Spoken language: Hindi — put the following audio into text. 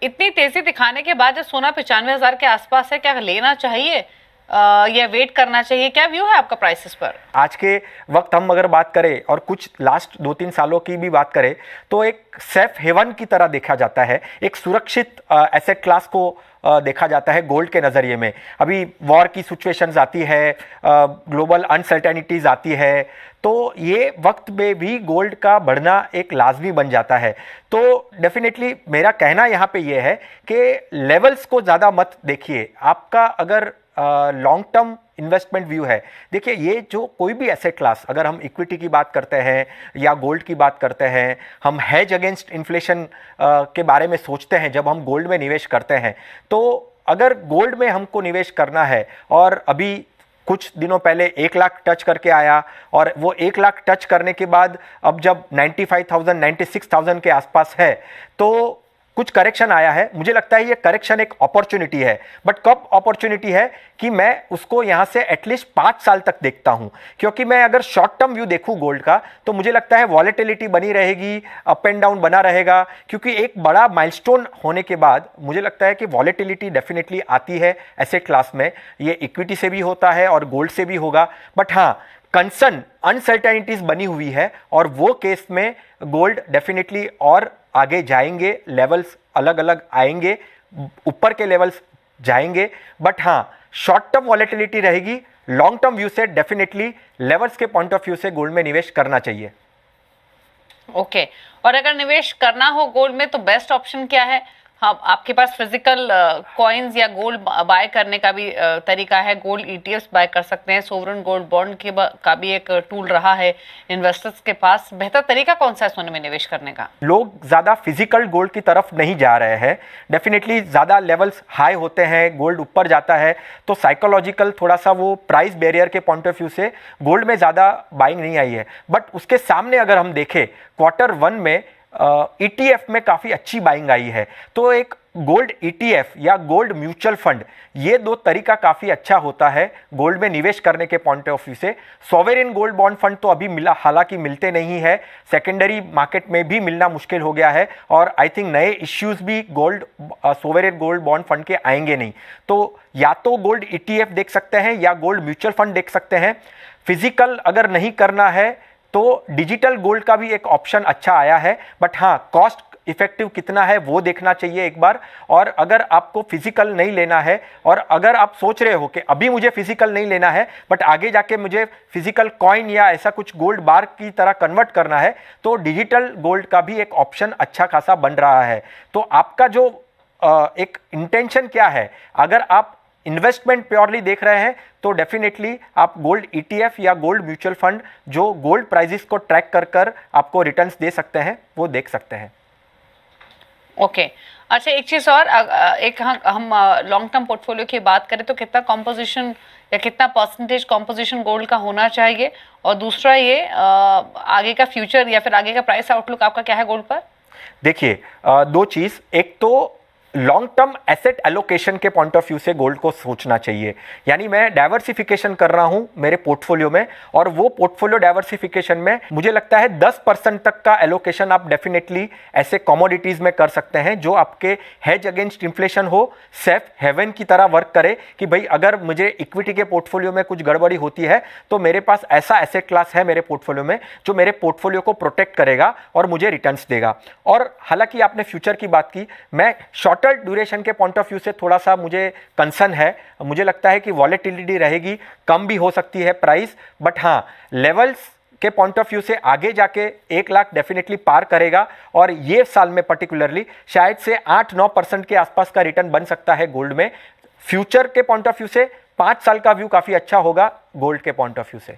इतनी तेजी दिखाने के बाद जब सोना 95,000 के आसपास है, क्या लेना चाहिए या वेट करना चाहिए? क्या व्यू है आपका प्राइसेस पर? आज के वक्त हम अगर बात करें और कुछ लास्ट 2-3 सालों की भी बात करें तो एक सेफ हेवन की तरह देखा जाता है, एक सुरक्षित एसेट क्लास को देखा जाता है गोल्ड के नज़रिए में। अभी वॉर की सिचुएशंस आती है, ग्लोबल अनसर्टेनिटीज आती है, तो ये वक्त में भी गोल्ड का बढ़ना एक लाजमी बन जाता है। तो डेफिनेटली मेरा कहना यहाँ पे ये है कि लेवल्स को ज़्यादा मत देखिए। आपका अगर लॉन्ग टर्म इन्वेस्टमेंट व्यू है, देखिए ये जो कोई भी एसेट क्लास, अगर हम इक्विटी की बात करते हैं या गोल्ड की बात करते हैं, हम हेज अगेंस्ट इन्फ्लेशन के बारे में सोचते हैं जब हम गोल्ड में निवेश करते हैं, तो अगर गोल्ड में हमको निवेश करना है और अभी कुछ दिनों पहले 1 लाख टच करके आया और वो 1 लाख टच करने के बाद अब जब 95,000 96,000 के आसपास है तो कुछ करेक्शन आया है। मुझे लगता है ये करेक्शन एक अपॉर्चुनिटी है, बट कब अपॉर्चुनिटी है कि मैं उसको यहाँ से एटलीस्ट 5 साल तक देखता हूँ, क्योंकि मैं अगर शॉर्ट टर्म व्यू देखूँ गोल्ड का तो मुझे लगता है वॉलेटिलिटी बनी रहेगी, अप एंड डाउन बना रहेगा, क्योंकि एक बड़ा माइलस्टोन होने के बाद मुझे लगता है कि वॉलेटिलिटी डेफिनेटली आती है एसेट क्लास में। ये इक्विटी से भी होता है और गोल्ड से भी होगा, बट हाँ कंसर्न अनसर्टेनिटीज बनी हुई है और वो केस में गोल्ड डेफिनेटली और आगे जाएंगे, लेवल्स अलग अलग आएंगे, ऊपर के लेवल्स जाएंगे, बट हाँ शॉर्ट टर्म वॉलेटिलिटी रहेगी। लॉन्ग टर्म व्यू से डेफिनेटली लेवल्स के पॉइंट ऑफ व्यू से गोल्ड में निवेश करना चाहिए। ओके, और अगर निवेश करना हो गोल्ड में तो बेस्ट ऑप्शन क्या है? हाँ, आपके पास फिजिकल कॉइन्स या गोल्ड बाय करने का भी तरीका है। गोल्ड ईटीएफ्स बाय कर सकते हैं, सोवरेन गोल्ड बॉन्ड का भी एक टूल रहा है इन्वेस्टर्स के पास। बेहतर तरीका कौन सा है सोने में निवेश करने का? लोग ज़्यादा फिजिकल गोल्ड की तरफ नहीं जा रहे हैं। डेफिनेटली ज़्यादा लेवल्स हाई होते हैं, गोल्ड ऊपर जाता है तो साइकोलॉजिकल थोड़ा सा वो प्राइस बैरियर के पॉइंट ऑफ व्यू से गोल्ड में ज़्यादा बाइंग नहीं आई है। बट उसके सामने अगर हम देखें Q1 में ETF में काफ़ी अच्छी बाइंग आई है, तो एक गोल्ड ETF या गोल्ड म्यूचुअल फंड, ये दो तरीका काफ़ी अच्छा होता है गोल्ड में निवेश करने के पॉइंट ऑफ व्यू से। सॉवरेन गोल्ड बॉन्ड फंड तो अभी हालांकि मिलते नहीं है, सेकेंडरी मार्केट में भी मिलना मुश्किल हो गया है और आई थिंक नए इश्यूज भी gold sovereign gold bond fund के आएंगे नहीं। तो या तो गोल्ड ETF देख सकते हैं या गोल्ड म्यूचुअल फंड देख सकते हैं। फिजिकल अगर नहीं करना है तो डिजिटल गोल्ड का भी एक ऑप्शन अच्छा आया है, बट हाँ कॉस्ट इफेक्टिव कितना है वो देखना चाहिए एक बार। और अगर आपको फिजिकल नहीं लेना है और अगर आप सोच रहे हो कि अभी मुझे फिजिकल नहीं लेना है बट आगे जाके मुझे फिजिकल कॉइन या ऐसा कुछ गोल्ड बार की तरह कन्वर्ट करना है, तो डिजिटल गोल्ड का भी एक ऑप्शन अच्छा खासा बन रहा है। तो आपका जो एक इंटेंशन क्या है, अगर आप इन्वेस्टमेंट प्योरली देख रहे हैं तो डेफिनेटली आप गोल्ड ETF या गोल्ड म्यूचुअल फंड जो गोल्ड प्राइजेस को ट्रैक कर कर आपको रिटर्न्स दे सकते हैं वो देख सकते हैं। ओके, अच्छा एक चीज़ और, एक हम लॉन्ग टर्म पोर्टफोलियो की बात करें तो कितना कॉम्पोजिशन या कितना परसेंटेज कॉम्पोजिशन गोल्ड का होना चाहिए? और दूसरा ये आगे का फ्यूचर या फिर आगे का प्राइस आउटलुक आपका क्या है गोल्ड पर? देखिए दो चीज़, एक तो लॉन्ग टर्म एसेट एलोकेशन के पॉइंट ऑफ व्यू से गोल्ड को सोचना चाहिए, यानी मैं डाइवर्सिफिकेशन कर रहा हूं मेरे पोर्टफोलियो में और वो पोर्टफोलियो डाइवर्सिफिकेशन में मुझे लगता है 10% तक का एलोकेशन आप डेफिनेटली ऐसे कमोडिटीज में कर सकते हैं जो आपके हेज अगेंस्ट इन्फ्लेशन हो, सेफ हेवन की तरह वर्क करे कि भाई अगर मुझे इक्विटी के पोर्टफोलियो में कुछ गड़बड़ी होती है तो मेरे पास ऐसा एसेट क्लास है मेरे पोर्टफोलियो में जो मेरे पोर्टफोलियो को प्रोटेक्ट करेगा और मुझे रिटर्न्स देगा। और हालांकि आपने फ्यूचर की बात की, मैं शॉर्टर ड्यूरेशन के पॉइंट ऑफ व्यू से थोड़ा सा मुझे कंसर्न है। मुझे लगता है कि वॉलेटिलिटी रहेगी, कम भी हो सकती है प्राइस, बट हाँ लेवल्स के पॉइंट ऑफ व्यू से आगे जाके 1 लाख डेफिनेटली पार करेगा और ये साल में पर्टिकुलरली शायद से 8-9% के आसपास का रिटर्न बन सकता है गोल्ड में। फ्यूचर के पॉइंट ऑफ व्यू से 5 साल का व्यू काफ़ी अच्छा होगा गोल्ड के पॉइंट ऑफ व्यू से।